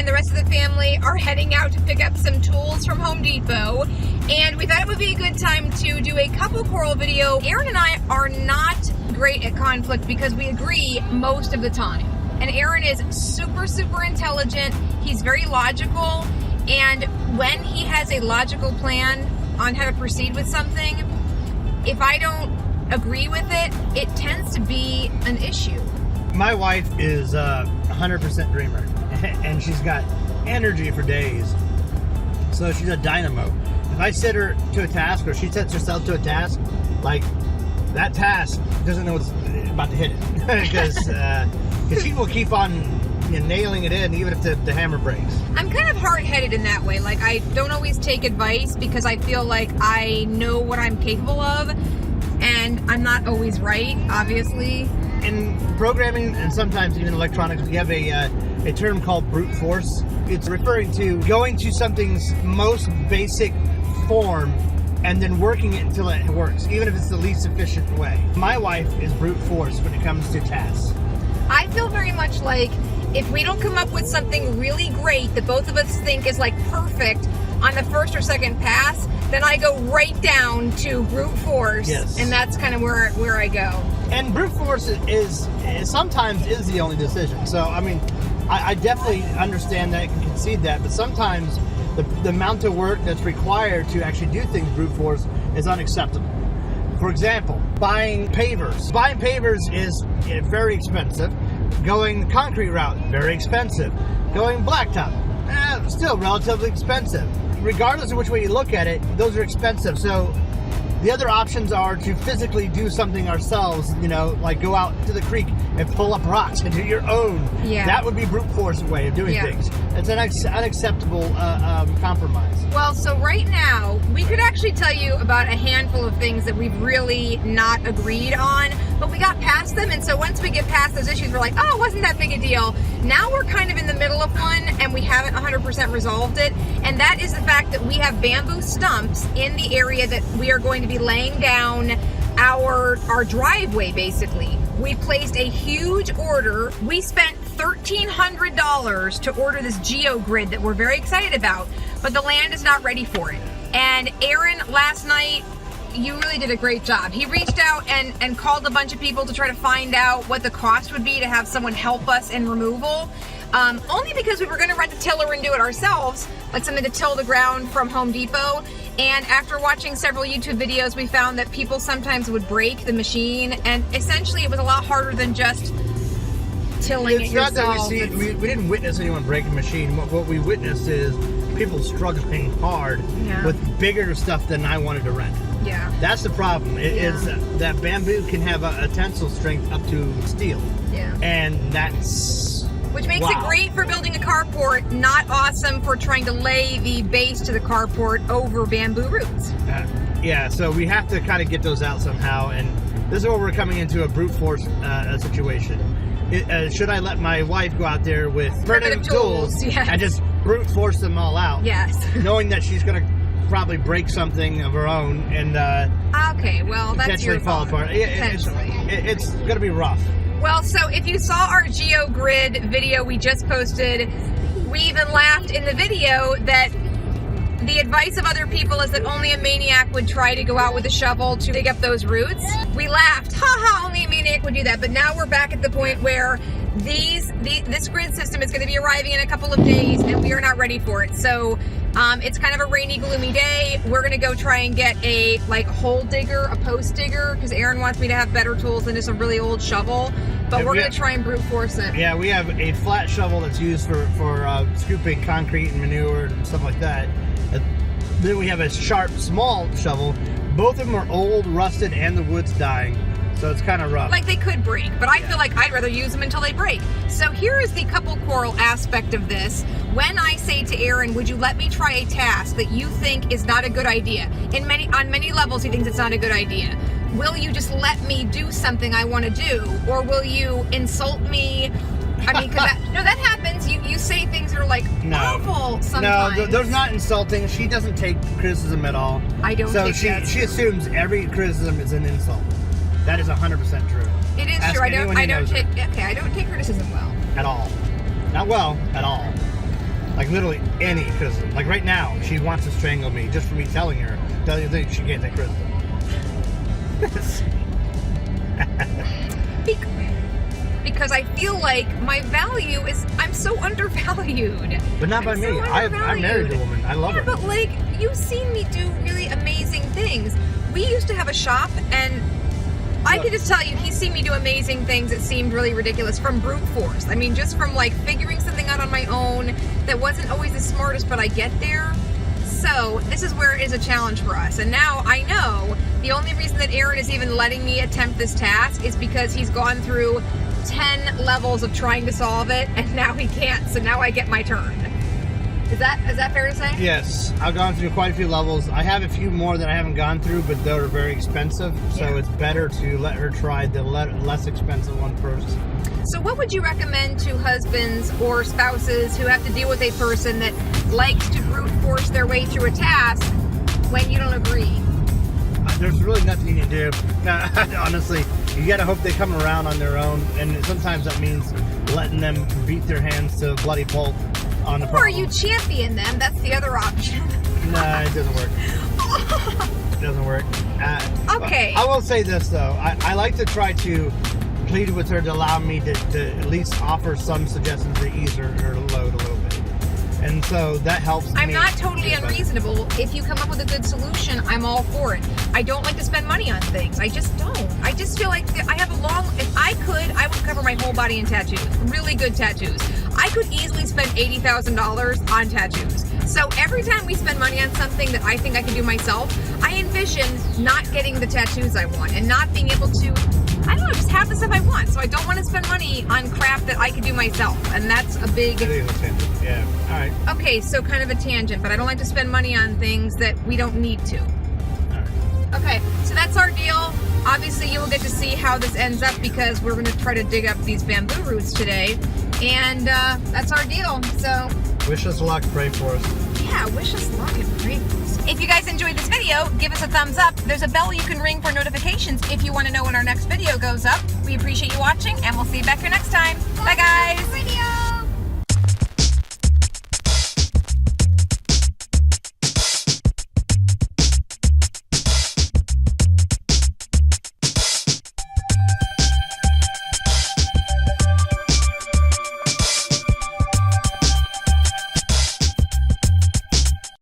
and the rest of the family are heading out to pick up some tools from Home Depot, and we thought it would be a good time to do a couple Quarrel video. Aaron and I are not great at conflict because we agree most of the time. And Aaron is super, super intelligent. He's very logical, and when he has a logical plan on how to proceed with something, if I don't agree with it, it tends to be an issue. My wife is a 100% dreamer, and she's got energy for days. So she's a dynamo. If I set her to a task, or she sets herself to a task, like that task doesn't know what's about to hit it, because she will keep on nailing it in, even if the hammer breaks. I'm kind of hard-headed in that way. Like, I don't always take advice because I feel like I know what I'm capable of, and I'm not always right, obviously. In programming and sometimes even electronics, we have a term called brute force. It's referring to going to something's most basic form and then working it until it works, even if it's the least efficient way. My wife is brute force when it comes to tasks. I feel very much like if we don't come up with something really great that both of us think is like perfect on the first or second pass, then I go right down to brute force. Yes. And that's kind of where I go. And brute force is sometimes is the only decision. So, I mean, I definitely understand that and concede that, but sometimes the amount of work that's required to actually do things brute force is unacceptable. For example, buying pavers. Buying pavers is very expensive. Going the concrete route, very expensive. Going blacktop, still relatively expensive. Regardless of which way you look at it, those are expensive. So the other options are to physically do something ourselves, like go out to the creek and pull up rocks and do your own. Yeah. That would be brute force way of doing things. It's an unacceptable compromise. Well, so right now, we could actually tell you about a handful of things that we've really not agreed on, but we got past them, and so once we get past those issues, we're like, oh, it wasn't that big a deal. Now we're kind of in the middle of one, and we haven't 100% resolved it, and that is the fact that we have bamboo stumps in the area that we are going to be laying down our driveway, basically. We placed a huge order. We spent $1,300 to order this GeoGrid that we're very excited about, but the land is not ready for it. And Aaron, last night, you really did a great job. He reached out and called a bunch of people to try to find out what the cost would be to have someone help us in removal. Only because we were going to rent a tiller and do it ourselves, like something to till the ground from Home Depot. And after watching several YouTube videos, we found that people sometimes would break the machine, and essentially it was a lot harder than just tilling it yourself. It's not that we didn't witness anyone break a machine. What we witnessed is people struggling hard with bigger stuff than I wanted to rent. Yeah. That's the problem. Is that bamboo can have a tensile strength up to steel. Yeah. And that's... Which makes it great for building a carport, not awesome for trying to lay the base to the carport over bamboo roots. Yeah, so we have to kind of get those out somehow, and this is where we're coming into a brute force situation. Should I let my wife go out there with primitive tools and just brute force them all out? Yes. Knowing that she's going to probably break something of her own and okay, well, that's your fall apart. It's going to be rough. Well, so if you saw our GeoGrid video we just posted, we even laughed in the video that the advice of other people is that only a maniac would try to go out with a shovel to dig up those roots. We laughed, haha, only a maniac would do that. But now we're back at the point where this grid system is going to be arriving in a couple of days, and we are not ready for it. So it's kind of a rainy, gloomy day. We're going to go try and get a hole digger, a post digger, because Aaron wants me to have better tools than just a really old shovel. But we're going to try and brute force it. Yeah, we have a flat shovel that's used for scooping concrete and manure and stuff like that. Then we have a sharp, small shovel. Both of them are old, rusted, and the wood's dying. So it's kind of rough. Like they could break, but I feel like I'd rather use them until they break. So here is the couple quarrel aspect of this. When I say to Aaron, would you let me try a task that you think is not a good idea? On many levels, he thinks it's not a good idea. Will you just let me do something I want to do? Or will you insult me? I mean, that happens. You say things that are awful sometimes. No, there's not insulting. She doesn't take criticism at all. I don't take that. So she assumes every criticism is an insult. That is 100% true. It is true. I don't take criticism well. At all. Not well, at all. Like literally any criticism. Like right now, she wants to strangle me just for me telling her that she can't take criticism. Because I feel like my value is, I'm so undervalued. But not by I'm me. so I'm married to a woman. I love her. But like, you've seen me do really amazing things. We used to have a shop, and I could just tell you, he's seen me do amazing things that seemed really ridiculous, from brute force. I mean, just from like figuring something out on my own that wasn't always the smartest, but I get there. So this is where it is a challenge for us. And now I know the only reason that Aaron is even letting me attempt this task is because he's gone through 10 levels of trying to solve it, and now he can't. So now I get my turn. Is that fair to say? Yes, I've gone through quite a few levels. I have a few more that I haven't gone through, but they're very expensive. So it's better to let her try the less expensive one first. So what would you recommend to husbands or spouses who have to deal with a person that likes to brute force their way through a task when you don't agree? There's really nothing you can do. Honestly, you gotta hope they come around on their own, and sometimes that means letting them beat their hands to a bloody pulp on the problem. Or you champion them, that's the other option. Nah, it doesn't work. It doesn't work. Okay. I will say this though, I like to try to plead with her to allow me to at least offer some suggestions to ease her load a little bit. And so that helps I'm me not totally get better. unreasonable. If you come up with a good solution, I'm all for it. I don't like to spend money on things. I just don't. I just feel like I have if I could, I would cover my whole body in tattoos. Really good tattoos. I could easily spend $80,000 on tattoos. So every time we spend money on something that I think I can do myself, I envision not getting the tattoos I want and not being able to, I don't know, just have the stuff I want. So I don't want to spend money on crap that I can do myself. And that's a big... Yeah, all right. Okay, so kind of a tangent, but I don't like to spend money on things that we don't need to. All right. Okay, so that's our deal. Obviously, you will get to see how this ends up because we're going to try to dig up these bamboo roots today. And that's our deal. So... Wish us luck, pray for us. Yeah, wish us luck and pray for us. If you guys enjoyed this video, give us a thumbs up. There's a bell you can ring for notifications if you want to know when our next video goes up. We appreciate you watching, and we'll see you back here next time. Bye, guys.